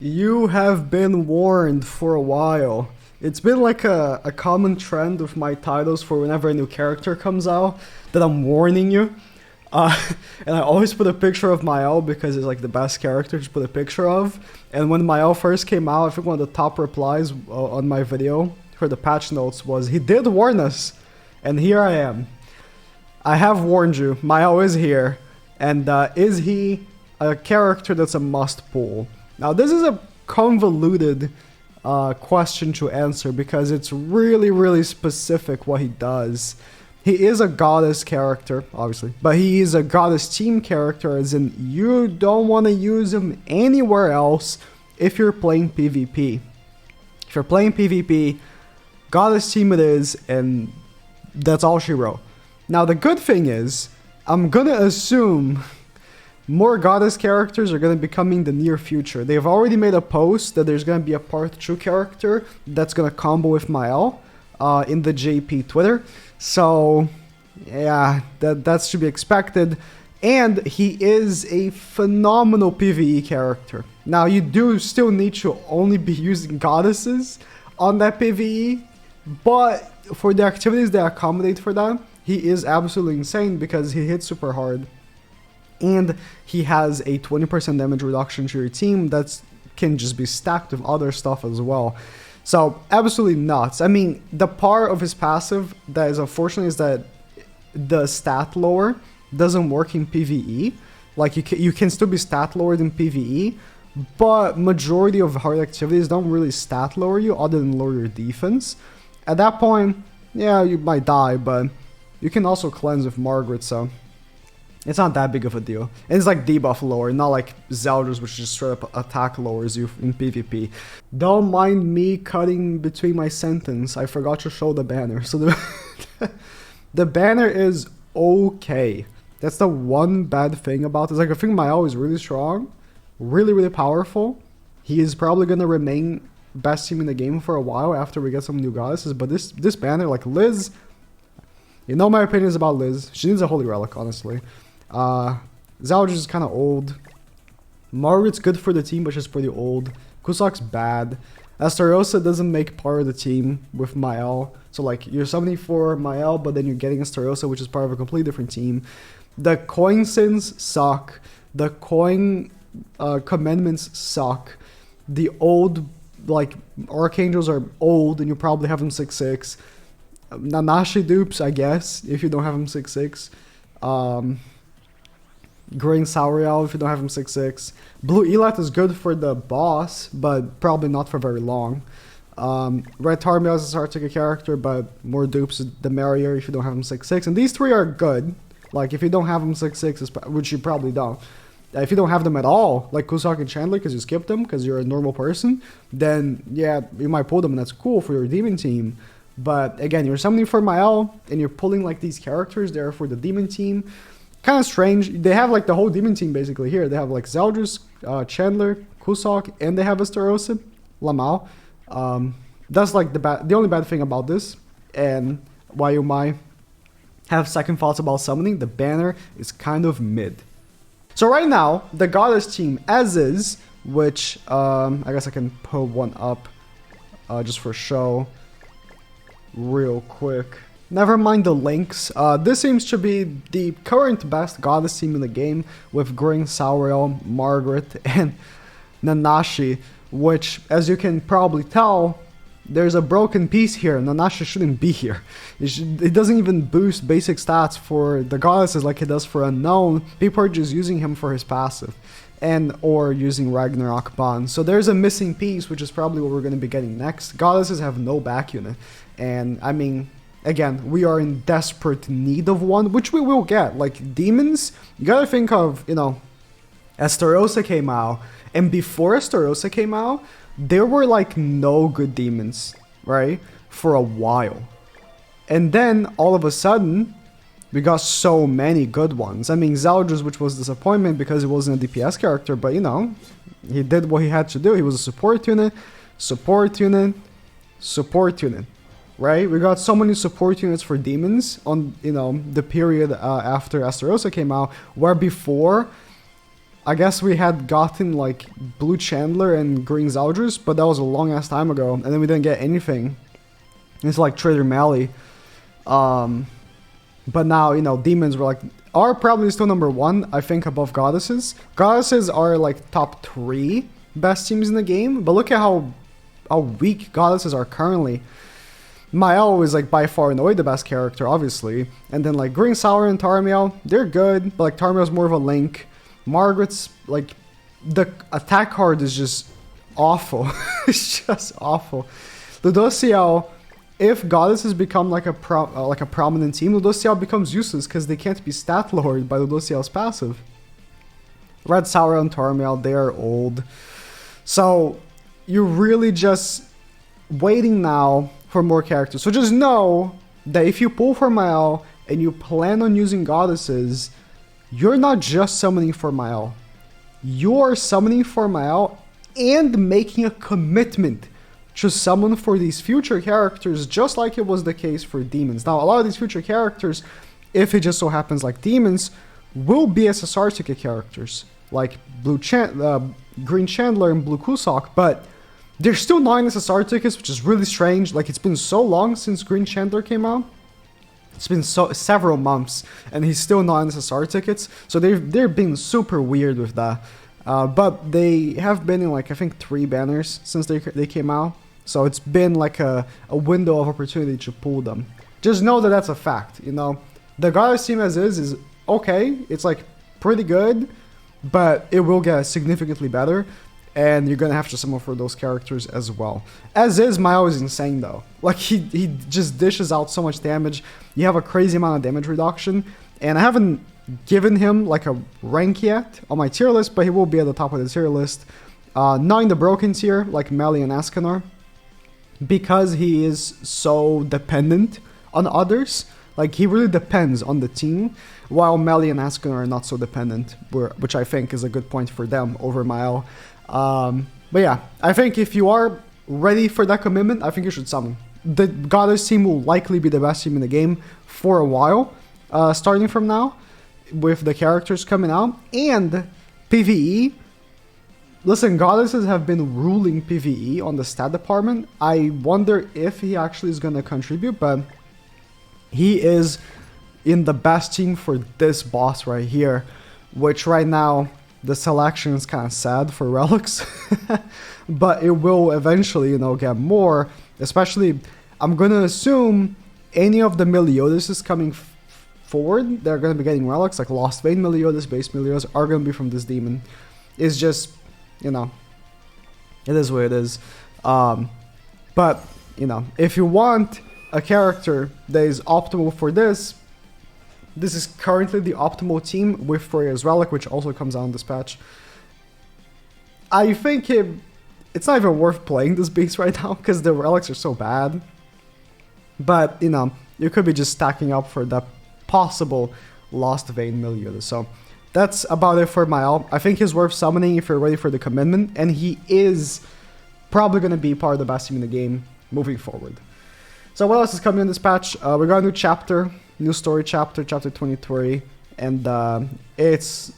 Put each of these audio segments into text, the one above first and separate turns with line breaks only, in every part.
You have been warned for a while. It's been like a common trend with my titles for whenever a new character comes out that I'm warning you. Uh, and I always put a picture of Mael because it's like the best character to put a picture of. And when Mael first came out, I think one of the top replies on my video for the patch notes was, he did warn us. And here I am. I have warned you. Mael is here. And is he a character that's a must pull? Now, this is a convoluted question to answer because it's really specific what he does. He is a goddess character, obviously, but he is a goddess team character, as in you don't want to use him anywhere else if you're playing PvP. If you're playing PvP, goddess team it is, and that's all she wrote. Now, the good thing is, I'm gonna assume more goddess characters are going to be coming in the near future. They've already made a post that there's going to be a part 2 character that's going to combo with Mael in the JP Twitter. So, yeah, that's to be expected. And he is a phenomenal PvE character. Now, you do still need to only be using goddesses on that PvE, but for the activities that accommodate for that, he is absolutely insane because he hits super hard. And he has a 20% damage reduction to your team that can just be stacked with other stuff as well. So, absolutely nuts. I mean, the part of his passive that is unfortunate is that the stat lower doesn't work in PvE. Like, you can still be stat lowered in PvE, but majority of hard activities don't really stat lower you other than lower your defense. At that point, yeah, you might die, but you can also cleanse with Margaret, so it's not that big of a deal. And it's like debuff lower, not like Zeldris, which just straight up attack lowers you in PvP. Don't mind me cutting between my sentence. I forgot to show the banner. So the banner is okay. That's the one bad thing about this. Like, I think Mael is really strong, really powerful. He is probably gonna remain best team in the game for a while after we get some new goddesses. But this banner, like Liz, you know my opinions about Liz. She needs a holy relic, honestly. Zeldris is kind of old. Margaret's good for the team, but she's pretty old. Kusak's bad. Astarosa doesn't make part of the team with Mael. So, like, you're summoning for Mael, but then you're getting Astarosa, which is part of a completely different team. The coin sins suck. The coin commandments suck. The old, like, archangels are old, and you probably have them 6-6. Nanashi dupes, I guess, if you don't have them 6-6. Green Sauriel if you don't have him 6-6. Blue Elat is good for the boss, but probably not for very long. Red Tarmiel is a hard to get character, but more dupes the merrier if you don't have him 6-6. And these three are good. Like, if you don't have them 6-6, which you probably don't. If you don't have them at all, like Kusak and Chandler, because you skipped them, because you're a normal person, then yeah, you might pull them, and that's cool for your demon team. But again, you're summoning for Mael, and you're pulling like these characters there for the demon team. Kind of strange. They have like the whole demon team basically here. They have like Zeldris, Chandler, Kusok, and they have Astarosa, Lamau. That's like the only bad thing about this, and why you might have second thoughts about summoning. The banner is kind of mid. So right now, the goddess team as is, which I guess I can put one up just for show real quick. Never mind the links. This seems to be the current best goddess team in the game with Green Sauriel, Margaret, and Nanashi, which, as you can probably tell, there's a broken piece here. Nanashi shouldn't be here. It doesn't even boost basic stats for the goddesses like it does for Unknown. People are just using him for his passive and or using Ragnarok Bond. So there's a missing piece, which is probably what we're going to be getting next. Goddesses have no back unit. And, I mean, again, we are in desperate need of one, which we will get. Like, demons, you gotta think of, you know, Astarosa came out, and before Astarosa came out, there were, like, no good demons, right? For a while. And then, all of a sudden, we got so many good ones. I mean, Zeldris, which was disappointment because he wasn't a DPS character, but, you know, he did what he had to do. He was a support unit, support unit, support unit. Right? We got so many support units for demons on, you know, the period after Astarosa came out, where before I guess we had gotten like Blue Chandler and Green Zeldris, but that was a long ass time ago, and then we didn't get anything. It's like Trader Mally. But now, you know, demons were like, are probably still number 1, I think, above goddesses. Goddesses are like top 3 best teams in the game, but look at how weak goddesses are currently. Mael is like by far and away the best character, obviously. And then like Green Sour and Tarmiel, they're good, but like Tarmiel's more of a link. Margaret's like, the attack card is just awful. It's just awful. Ludociel, if goddesses become like a prominent team, Ludociel becomes useless because they can't be stat lowered by Ludociel's passive. Red Sour and Tarmiel, they are old. So you're really just waiting now for more characters. So just know that if you pull for Mael and you plan on using goddesses, you're not just summoning for Mael. You're summoning for Mael and making a commitment to summon for these future characters, just like it was the case for demons. Now, a lot of these future characters, if it just so happens like demons, will be SSR ticket characters, like Green Chandler and Blue Kusok, but they're still not in SSR tickets, which is really strange. Like, it's been so long since Green Chandler came out. It's been several months, and he's still not in SSR tickets, so they're being super weird with that. But they have been in, like, I think 3 banners since they came out. So it's been like a window of opportunity to pull them. Just know that that's a fact, you know. The Goddess team as is okay. It's like pretty good, but it will get significantly better. And you're going to have to summon for those characters as well. As is, Mael is insane though. Like he just dishes out so much damage. You have a crazy amount of damage reduction. And I haven't given him like a rank yet on my tier list, but he will be at the top of the tier list. Not in the broken tier like Meli and Escanor, because he is so dependent on others. Like, he really depends on the team, while Meli and Escanor are not so dependent, which I think is a good point for them over Mael. But yeah, I think if you are ready for that commitment, I think you should summon. The Goddess team will likely be the best team in the game for a while, starting from now, with the characters coming out. And PvE, listen, Goddesses have been ruling PvE on the stat department. I wonder if he actually is going to contribute, but he is in the best team for this boss right here, which right now the selection is kind of sad for relics, but it will eventually, you know, get more. Especially, I'm going to assume any of the Meliodas coming forward, they're going to be getting relics, like Lost Vein Meliodas, Base Meliodas are going to be from this demon. It's just, you know, it is what it is. But, you know, if you want a character that is optimal for this is currently the optimal team with Freya's Relic, which also comes out in this patch. I think it's not even worth playing this beast right now, because the relics are so bad. But, you know, you could be just stacking up for that possible Lost Vein Meliodas. So that's about it for Mael. I think he's worth summoning if you're ready for the commitment, and he is probably going to be part of the best team in the game moving forward. So what else is coming in this patch? We got a new chapter, new story chapter, chapter 23, and it's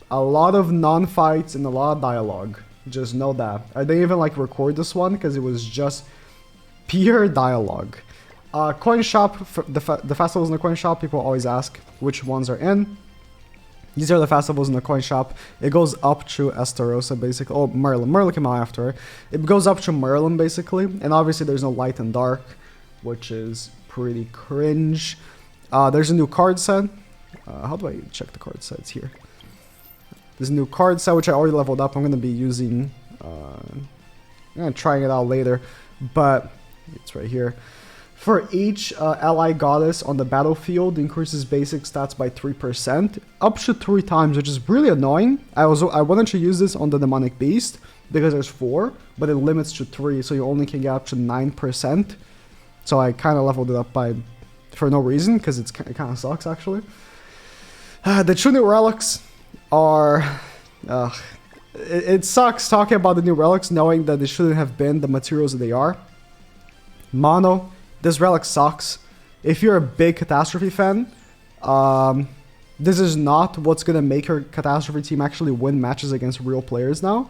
a lot of non-fights and a lot of dialogue. Just know that. I didn't even like record this one because it was just pure dialogue. Coin shop, the festivals in the coin shop, people always ask which ones are in. These are the festivals in the coin shop. It goes up to Estarossa, basically. Oh, Merlin. Merlin came out after. It goes up to Merlin, basically. And obviously there's no light and dark, which is pretty cringe. There's a new card set. How do I check the card sets here? There's a new card set, which I already leveled up. I'm going to be using... I'm going to try it out later. But it's right here. For each ally goddess on the battlefield, increases basic stats by 3%, up to 3 times, which is really annoying. I wanted to use this on the demonic beast, because there's 4, but it limits to 3, so you only can get up to 9%. So I kind of leveled it up for no reason, because it kind of sucks, actually. The true new relics are... it sucks talking about the new relics, knowing that they shouldn't have been the materials that they are. Mono, this relic sucks. If you're a big Catastrophe fan, This is not what's gonna make her Catastrophe team actually win matches against real players now.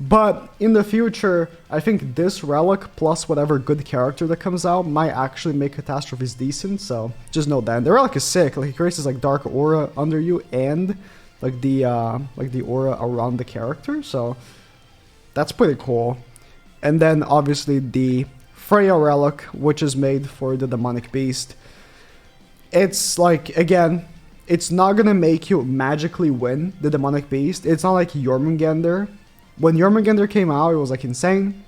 But in the future, I think this relic plus whatever good character that comes out might actually make Catastrophes decent. So just know that. And the relic is sick. Like, it creates this like dark aura under you and like the aura around the character. So that's pretty cool. And then obviously the Freya relic, which is made for the demonic beast. It's like, again, it's not gonna make you magically win the demonic beast. It's not like Jormungandr. When Jormungandr came out, it was like insane.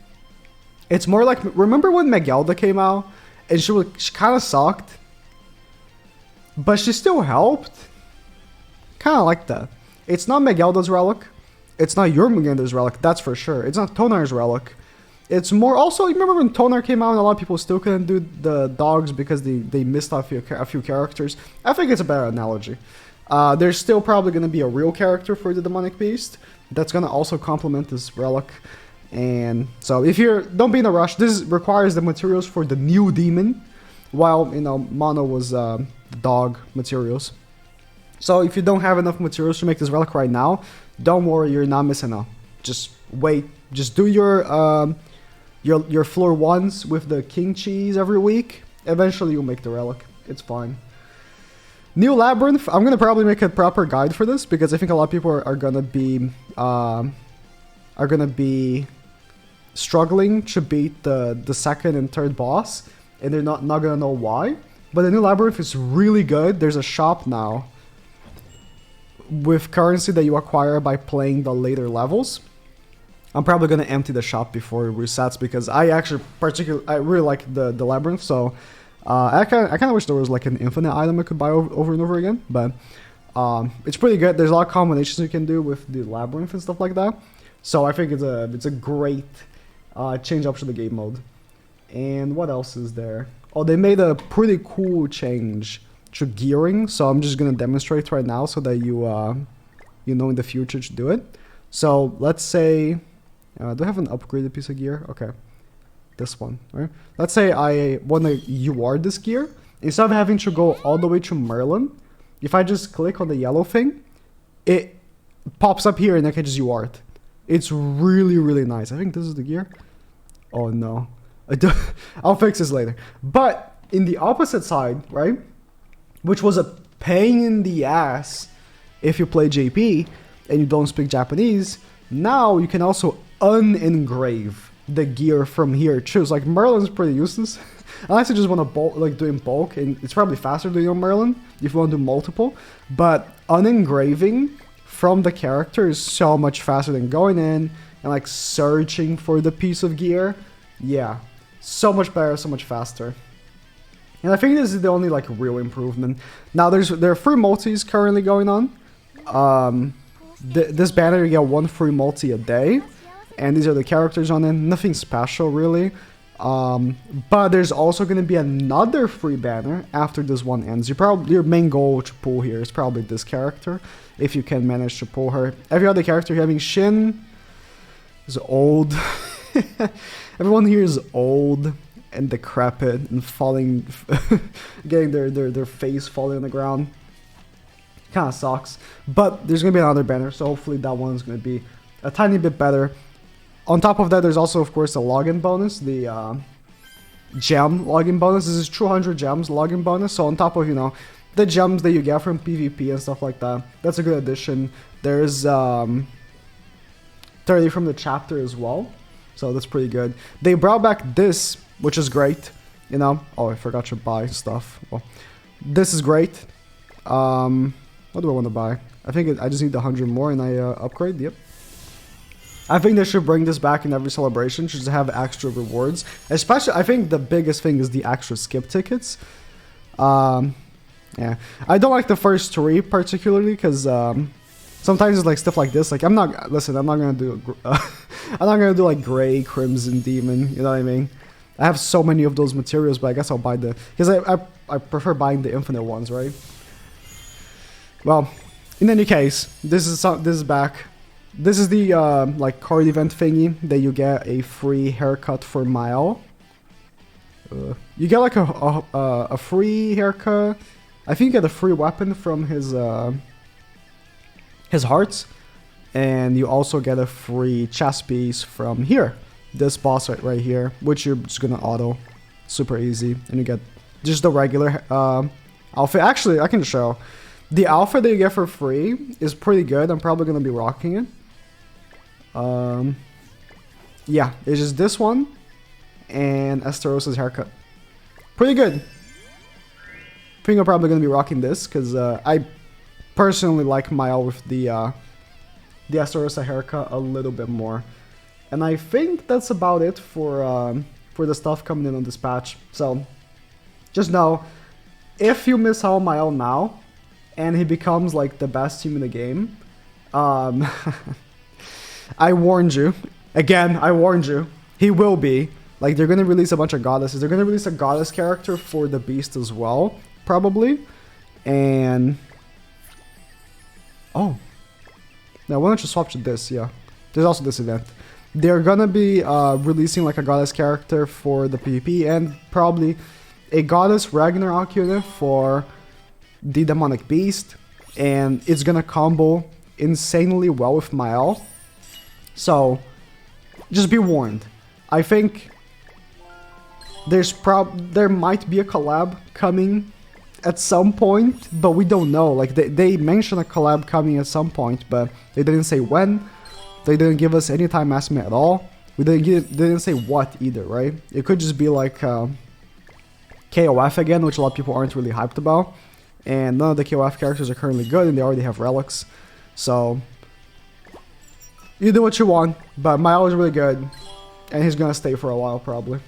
It's more like, remember when Magelda came out and she kind of sucked, but she still helped? Kind of like that. It's not Magelda's relic. It's not Jormungandr's relic, that's for sure. It's not Tonar's relic. It's more, also, you remember when Tonar came out and a lot of people still couldn't do the dogs because they missed a few characters? I think it's a better analogy. There's still probably going to be a real character for the demonic beast that's going to also complement this relic. And so if you're, don't be in a rush. This requires the materials for the new demon, while, you know, mono was dog materials. So if you don't have enough materials to make this relic right now, don't worry, you're not missing out. Just wait. Just do your floor ones with the king cheese every week. Eventually you'll make the relic. It's fine. New Labyrinth. I'm gonna probably make a proper guide for this because I think a lot of people are gonna be struggling to beat the second and third boss, and they're not gonna know why. But the new Labyrinth is really good. There's a shop now with currency that you acquire by playing the later levels. I'm probably gonna empty the shop before it resets because I really like the Labyrinth. So I kind of wish there was like an infinite item I could buy over and over again. But it's pretty good. There's a lot of combinations you can do with the Labyrinth and stuff like that. So I think it's a great change up to the game mode. And what else is there? Oh, they made a pretty cool change to gearing. So I'm just gonna demonstrate right now so that you know in the future to do it. So let's say. Do I have an upgraded piece of gear? Okay. This one, right? Let's say I want to UR this gear. Instead of having to go all the way to Merlin, if I just click on the yellow thing, it pops up here and I can just UR it. It's really, really nice. I think this is the gear. Oh no. I'll fix this later. But in the opposite side, right? Which was a pain in the ass if you play JP and you don't speak Japanese, now you can also unengrave the gear from here too. So like Merlin's pretty useless unless you just want to do in bulk, and it's probably faster doing on Merlin if you want to do multiple. But unengraving from the character is so much faster than going in and like searching for the piece of gear. Yeah, so much better, so much faster. And I think this is the only like real improvement. Now there are free multis currently going on. This banner, you get one free multi a day, and these are the characters on it. Nothing special really, but there's also going to be another free banner after this one ends. Your main goal to pull here is probably this character, if you can manage to pull her. Every other character having Shin is old. Everyone here is old and decrepit and falling, getting their face falling on the ground. Kind of sucks, but there's gonna be another banner, so hopefully that one's gonna be a tiny bit better. On top of that, there's also of course a login bonus, the gem login bonus. This is 200 gems login bonus, so on top of, you know, the gems that you get from PvP and stuff like that, that's a good addition. There's 30 from the chapter as well, so that's pretty good. They brought back this, which is great, you know. Oh, I forgot to buy stuff. Well, this is great. What do I want to buy? I think I just need 100 more and I upgrade. Yep. I think they should bring this back in every celebration, just to have extra rewards. Especially, I think the biggest thing is the extra skip tickets. Yeah. I don't like the first three particularly because sometimes it's like stuff like this. Like I'm not gonna do I'm not gonna do like gray, crimson, demon. You know what I mean? I have so many of those materials, but I guess I'll buy because I prefer buying the infinite ones, right? Well, in any case, this is back. This is the like card event thingy that you get a free haircut for Mael. You get like a free haircut. I think you get a free weapon from his hearts, and you also get a free chest piece from here, this boss right here, which you're just gonna auto, super easy, and you get just the regular outfit. Actually, I can show. The outfit that you get for free is pretty good. I'm probably gonna be rocking it. Yeah, it's just this one and Esterosa's haircut. Pretty good. I think I'm probably gonna be rocking this because I personally like Mael with the Esterosa haircut a little bit more. And I think that's about it for the stuff coming in on this patch. So just know, if you miss out on Mael now and he becomes like the best team in the game, I warned you. Again, I warned you. He will be. Like, they're gonna release a bunch of goddesses. They're gonna release a goddess character for the beast as well, probably. And oh, now why don't you swap to this? Yeah, there's also this event. They're gonna be releasing like a goddess character for the PvP, and probably a goddess Ragnarok unit for the demonic beast, and it's gonna combo insanely well with Mael. So just be warned. I think there might be a collab coming at some point, but we don't know. Like, they mentioned a collab coming at some point, but they didn't say when. They didn't give us any time estimate at all. They didn't say what either, right? It could just be like KOF again, which a lot of people aren't really hyped about. And none of the KOF characters are currently good, and they already have relics. So you do what you want, but Mael is really good, and he's gonna stay for a while probably.